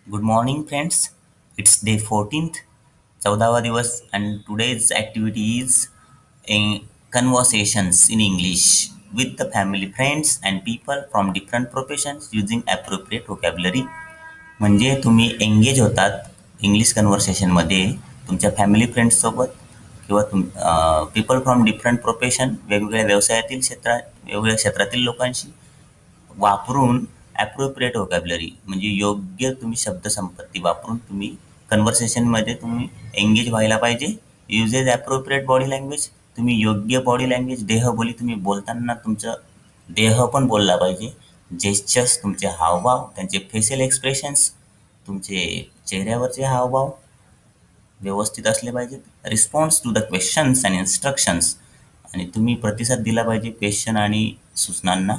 Good morning, friends. It's day 14th, 14वा दिवस, and today's activity is in conversations in English with the family, friends, and people from different professions using appropriate vocabulary. म्हणजे तुम्ही engage होतात English कन्व्हर्सेशनमध्ये तुमच्या family फ्रेंड्ससोबत किंवा people from different profession वेगवेगळ्या व्यवसायातील वेगवेगळ्या क्षेत्रातील लोकांशी वापरून ॲप्रोप्रिएट व्होकॅब्युलरी म्हणजे योग्य तुम्ही शब्दसंपत्ती वापरून तुम्ही कन्व्हर्सेशनमध्ये तुम्ही एंगेज व्हायला पाहिजे. युजेस ॲप्रोप्रिएट बॉडी लँग्वेज, तुम्ही योग्य बॉडी लँग्वेज देहबोली तुम्ही बोलताना तुमचं देह पण बोलला पाहिजे. जेस्चर्स, तुमचे हावभाव, त्यांचे फेशियल एक्सप्रेशन्स, तुमचे चेहऱ्यावरचे हावभाव व्यवस्थित असले पाहिजेत. Response to the questions and instructions, आणि तुम्ही प्रतिसाद दिला पाहिजे क्वेश्चन आणि सूचनांना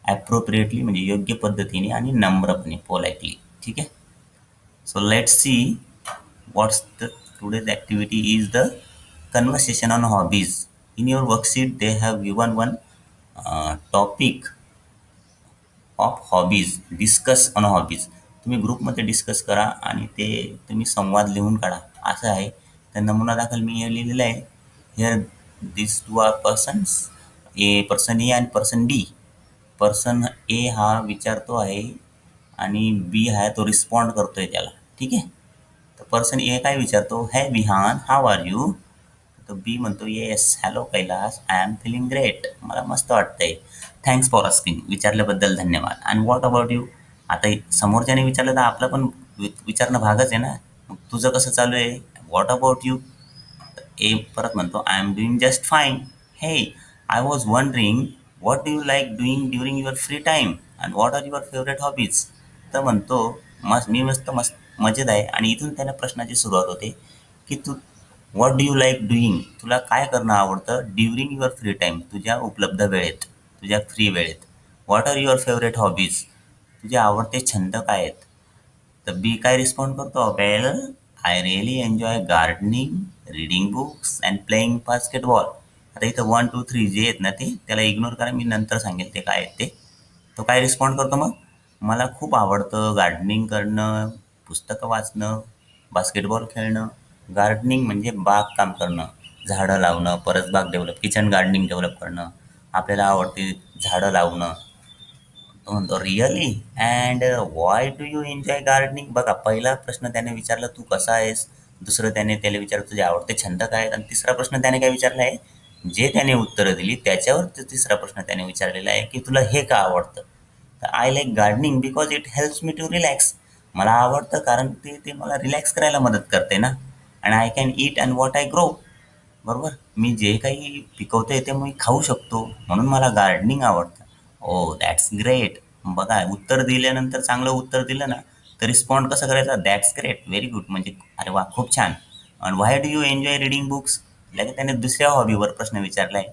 ॲप्रोप्रिएटली म्हणजे योग्य पद्धतीने आणि नम्रपणे, पोलाइटली. ठीक आहे. So let's see what's the today's activity is the conversation on hobbies. In your worksheet they have given one topic of hobbies, discuss on hobbies. तुम्ही ग्रुपमध्ये डिस्कस करा आणि ते तुम्ही संवाद लिहून काढा असं आहे. त्या नमुना दाखल मी हे लिहिलेलं आहे. Here this two are persons, person A आणि पर्सन बी. पर्सन ए हा विचारतो आहे आणि बी आहे तो रिस्पॉन्ड करतोय त्याला. ठीक आहे. तर पर्सन ए काय विचारतो, है विहान, हाव आर यू. तर बी म्हणतो, yes hello Kailas, I am feeling great, मला मस्त वाटतंय, थँक्स फॉर आस्किंग, विचारल्याबद्दल धन्यवाद. आणि व्हॉट अबाउट यू. आता समोरच्याने विचारलं तर आपलं पण विचारणं भागच आहे ना. मग तुझं कसं चालू आहे, व्हॉट अबाउट यू. ए परत म्हणतो, I am doing just fine. Hey I was wondering what do you like doing during your free time and what are your favourite hobbies. तर म्हणतो, मी मस्त मजेत आहे. आणि इथून त्याला प्रश्नाची सुरुवात होते की तू what do you like doing, तुला काय करणं आवडतं ड्युरिंग युअर फ्री टाईम, तुझ्या उपलब्ध वेळेत, तुझ्या फ्री वेळेत. What are your favourite hobbies, तुझे आवडते छंद काय आहेत. तर बी काय रिस्पॉन्ड करतो, well I really enjoy gardening, reading books and playing basketball. आता इथं 1, 2, 3 जे आहेत ना ते त्याला इग्नोर करा, मी नंतर सांगेल ते काय आहेत ते. तो काय रिस्पॉन्ड करतो मग, मला खूप आवडतं गार्डनिंग करणं, पुस्तकं वाचणं, बास्केटबॉल खेळणं. गार्डनिंग म्हणजे बागकाम करणं, झाडं लावणं, परसबाग डेव्हलप, किचन गार्डनिंग डेव्हलप करणं. आपल्याला आवडते झाडं लावणं. तो म्हणतो, really and why do you enjoy gardening. बघा, पहिला प्रश्न त्याने विचारला तू कसा आहेस, दुसरं त्याला विचारलं तुझे आवडते छंद काय आहेत, आणि तिसरा प्रश्न त्याने काय विचारला आहे, जे त्याने उत्तरं दिली त्याच्यावर तिसरा प्रश्न त्याने विचारलेला आहे की तुला हे का आवडतं. तर I like gardening because it helps me to relax. मला आवडतं कारण ते मला रिलॅक्स करायला मदत करते ना. And I can eat and what I grow. बरोबर, मी जे काही पिकवते ते मी खाऊ शकतो, म्हणून मला गार्डनिंग आवडतं. ओ दॅट्स ग्रेट. बघा, उत्तर दिल्यानंतर चांगलं उत्तर दिलं ना तर रिस्पॉन्ड कसं करायचं, दॅट्स ग्रेट, व्हेरी गुड, म्हणजे अरे वा खूप छान. आणि why do you enjoy reading books. लगेच त्याने दुसऱ्या हॉबीवर प्रश्न विचारला आहे.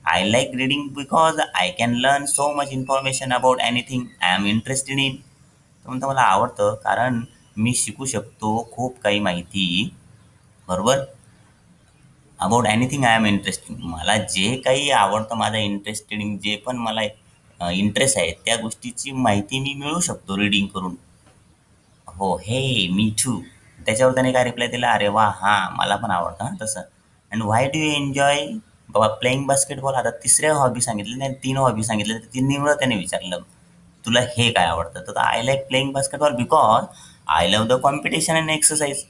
I like reading because I can learn so much information about anything I am interested in. तर म्हणतो मला आवडतं कारण मी शिकू शकतो खूप काही माहिती. बरोबर, about anything I am interested, मला जे काही आवडतं, माझा इंटरेस्टेड जे पण मला इंटरेस्ट आहे त्या गोष्टीची माहिती मी मिळवू शकतो रीडिंग करून. हो, हे मी टू. त्याच्यावर त्याने काय रिप्लाय दिला, अरे वा, हां मला पण आवडतं हां तसं. And why do you enjoy बाबा प्लेईंग बास्केटबॉल. आता तिसऱ्या हॉबी सांगितली नाही, 3 हॉबी सांगितले, तर 3 वेळा त्याने विचारलं तुला हे काय आवडतं. तर I like playing basketball because I love the competition and exercise.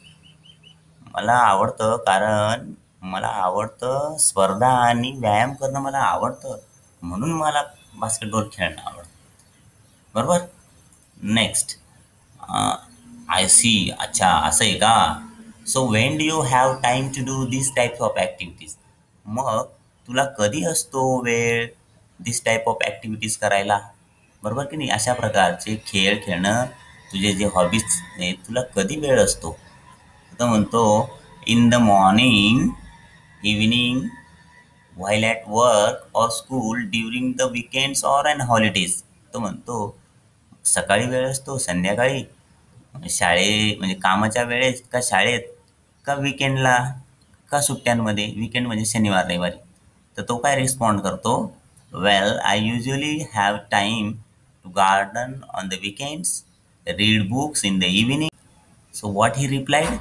मला आवडतं कारण मला आवडतं स्पर्धा आणि व्यायाम करणं मला आवडतं, म्हणून मला बास्केटबॉल खेळणं आवडतं. बरोबर. नेक्स्ट, आय सी, अच्छा असं आहे का. So when do you have time to do this types of activities. मग तुला कधी असतो वेळ दिस टाईप ऑफ ॲक्टिव्हिटीज करायला. बरोबर की नाही, अशा प्रकारचे खेळ खेळणं, तुझे जे हॉबीज आहेत तुला कधी वेळ असतो. तो म्हणतो, in the morning, evening, while at work or school, during the weekends or and holidays. तो म्हणतो सकाळी वेळ असतो, संध्याकाळी, म्हणजे कामाच्या वेळेस का शाळेत, का विकेंडला, का सुट्ट्यांमध्ये. विकेंड म्हणजे शनिवार रविवारी. तर तो काय रिस्पॉन्ड करतो, well I usually have time to garden on the weekends read books in the evening. So what he replied?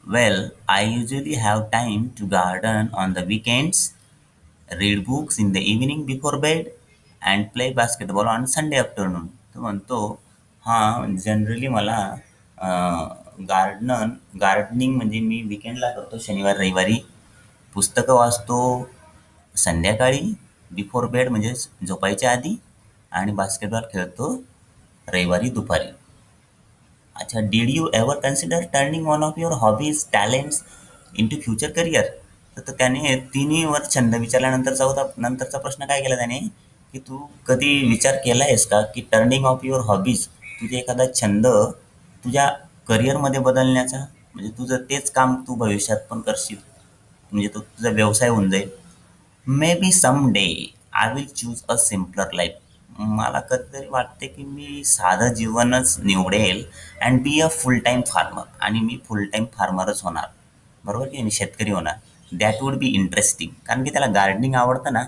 Well, I usually have time to garden on the weekends, read books in the evening before bed, and play basketball on Sunday afternoon. तो म्हणतो, हां, generally मला gardening म्हणजे मी वीकेंडला करतो, शनिवार रविवारी. पुस्तकं वाचतो संध्याकाळी बिफोर बेड म्हणजे झोपायच्या आधी, आणि बास्केटबॉल खेळतो रविवारी दुपारी. अच्छा, did you ever consider turning one of your hobbies talents into future career? तर त्याने तिन्ही वर छंद विचारल्यानंतर नंतरचा प्रश्न काय केला त्याने, की तू कधी विचार केला आहेस का की टर्निंग ऑफ युअर हॉबीज, तुझे एखादा छंद तुझ्या करिअरमध्ये बदलण्याचा, म्हणजे तुझं तेच काम तू भविष्यात पण करशील, म्हणजे तो तुझा व्यवसाय होऊन जाईल. Maybe someday I will choose a simpler life. मला कधीतरी वाटते की मी साधं जीवनच निवडेल and be a full time farmer, आणि मी फुल टाईम फार्मरच होणार. बरोबर की मी शेतकरी होणार. दॅट वुड बी इंटरेस्टिंग, कारण की त्याला गार्डनिंग आवडतं ना,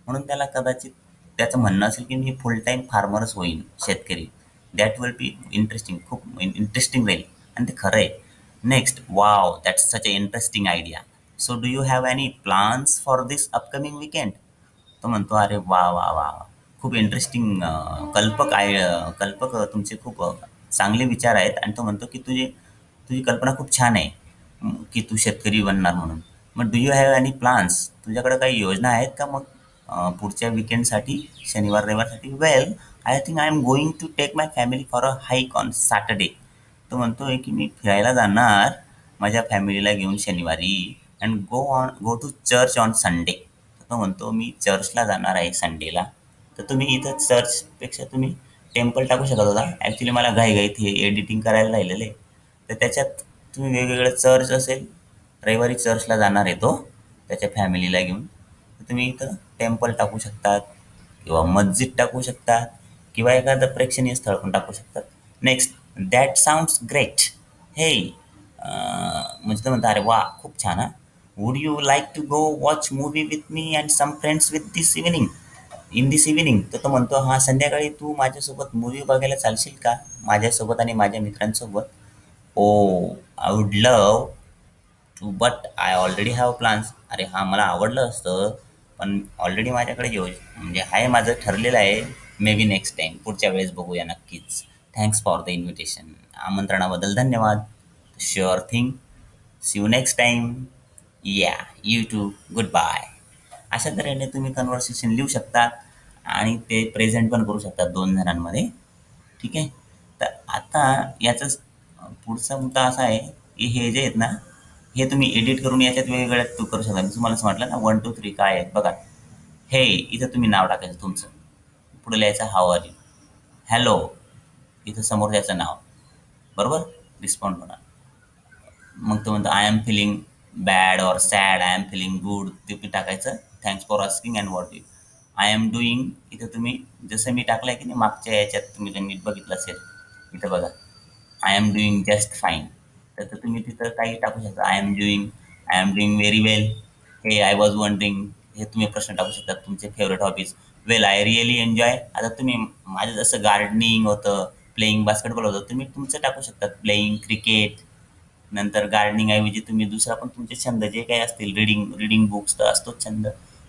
म्हणून त्याला कदाचित त्याचं म्हणणं असेल की मी फुल टाईम फार्मरच होईन, शेतकरी. दॅट विल बी इंटरेस्टिंग, खूप इंटरेस्टिंग राहील, आणि ते खरं आहे. Next, wow, that's such a interesting idea. So do you have any plans for this upcoming weekend? तो म्हणतो, अरे वा वा वा, खूप इंटरेस्टिंग, कल्पक तुमचे खूप चांगले विचार आहेत. आणि तो म्हणतो की तुझी कल्पना खूप छान आहे, की तू शेतकरी बनणार म्हणून. मग do you have any plans, तुझ्याकडे काही योजना आहेत का मग पुढच्या विकेंडसाठी, शनिवार रविवारसाठी? Well, I think I am going to take my family for a hike on Saturday. तो म्हणतोय की मी फिरायला जाणार माझ्या फॅमिलीला घेऊन शनिवारी, and go to church on Sunday. तो म्हणतो मी चर्चला जाणार आहे संडेला. तर तुम्ही इथं चर्चपेक्षा तुम्ही टेम्पल टाकू शकत होता. ॲक्च्युली मला घाईघाईत हे एडिटिंग करायला राहिलेलं आहे, तर त्याच्यात तुम्ही वेगवेगळं चर्च असेल, रविवारी चर्चला जाणार आहे तो त्याच्या फॅमिलीला घेऊन, तर तुम्ही इथं टेम्पल टाकू शकतात, किंवा मस्जिद टाकू शकतात, किंवा एखादं प्रेक्षणीय स्थळ पण टाकू शकतात. Next, that sounds great. हे म्हणजे तो म्हणता, अरे वा, खूप छान हा. Would you like to go watch movie with me and some friends with this evening in this evening? तर तो म्हणतो, हां, संध्याकाळी तू माझ्यासोबत मूवी बघायला चालशील का, माझ्यासोबत आणि माझ्या मित्रांसोबत? Oh, I would love to, but I already have plans. अरे हां, मला आवडलं असतं, पण ऑलरेडी माझ्याकडे म्हणजे आहे, माझं ठरलेलं आहे. मे बी नेक्स्ट टाईम, पुढच्या वेळेस बघूया नक्कीच. थँक्स फॉर द इन्व्हिटेशन, आमंत्रणाबद्दल धन्यवाद. Sure thing, see you next time. Yeah, you too, goodbye. अशा तऱ्हेने तुम्ही कन्व्हर्सेशन लिहू शकता, आणि ते प्रेझेंट पण करू शकता दोन जणांमध्ये. ठीक आहे. तर आता याचाच पुढचा मुद्दा असा आहे, की हे जे आहेत ना, हे तुम्ही एडिट करून याच्यात वेगवेगळ्या तू करू शकता. मी तुम्हाला असं म्हटलं ना, 1, 2, 3 काय आहेत बघा. हे इथं तुम्ही नाव टाकायचं तुमचं, पुढे लिहायचं हाव आर यू. हॅलो, इथं समोरच्याचं नाव, बरोबर, रिस्पॉन्ड होणार. मग तो म्हणतो, I am feeling bad or sad, I am feeling good, ते तुम्ही टाकायचं. Thanks for asking and what you. I am doing, इथं तुम्ही जसं मी टाकलं आहे की नाही मागच्या याच्यात, तुम्ही जर नीट बघितलं असेल, इथं बघा, I am doing just fine. तर तुम्ही तिथं काही टाकू शकता. आय एम डुईंग व्हेरी वेल. हे आय वॉज वंडरिंग, हे तुम्ही प्रश्न टाकू शकता, तुमचे favourite hobbies. Well, I really enjoy. आता तुम्ही माझं जसं गार्डनिंग होतं, प्लेईंग बास्केटबॉल होतं, तुम्ही तुमचं टाकू शकता, प्लेईंग क्रिकेट. नंतर गार्डनिंग ऐवजी तुम्ही दुसरा पण तुमचे छंद जे काही असतील, रीडिंग बुक्स तर असतोच छंद,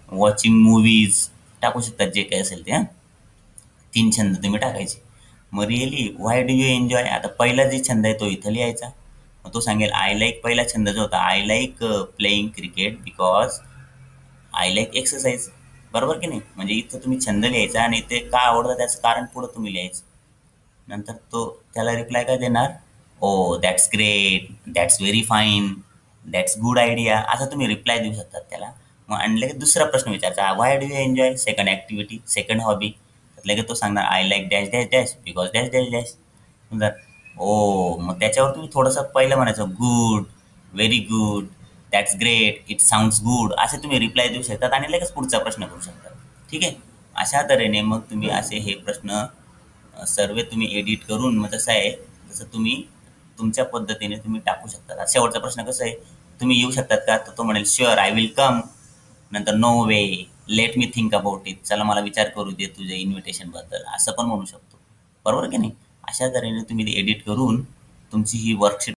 वॉचिंग मूवीज टाकू शकतात, जे काही असेल ते. हां, 3 छंद तुम्ही टाकायचे. मग really why do you enjoy, आता पहिला जे छंद आहे तो इथं लिहायचा. मग तो सांगेल, आय लाईक, पहिला छंद जो होता, I like playing cricket because I like exercise. बरोबर की नाही? म्हणजे इथं तुम्ही छंद लिहायचा, आणि ते का आवडतं त्याचं कारण पुढं तुम्ही लिहायचं. नंतर तो त्याला रिप्लाय काय देणार, ओ that's great, that's very fine, that's good idea, असं तुम्ही रिप्लाय देऊ शकतात त्याला. मग आणि लगेच दुसरा प्रश्न विचारायचा, why do you enjoy, second activity, second hobby. लगेच तो सांगणार, I like dash dash dash because dash dash dash. समजा, ओ, मग त्याच्यावर तुम्ही थोडंसं पहिलं म्हणायचं, good, very good, that's great, it sounds good, असे तुम्ही रिप्लाय देऊ शकतात, आणि लगेच पुढचा प्रश्न करू शकता. ठीक आहे. अशा तऱ्हेने मग तुम्ही असे हे प्रश्न सर्व तुम्ही एडिट करून, मग तसं आहे तसं तुम्ही तुमच्या पद्धतीने तुम्ही टाकू शकता. शेवटचा प्रश्न कसं आहे, तुम्ही येऊ शकतात का, तर तो म्हणेल, शुअर आय विल कम. नंतर, no way, let me think about it, चला मला विचार करू दे तुझ्या इन्व्हिटेशनबद्दल, असं पण म्हणू शकतो. बरोबर की नाही? अशा तऱ्हेने तुम्ही एडिट करून तुमची ही वर्कशीट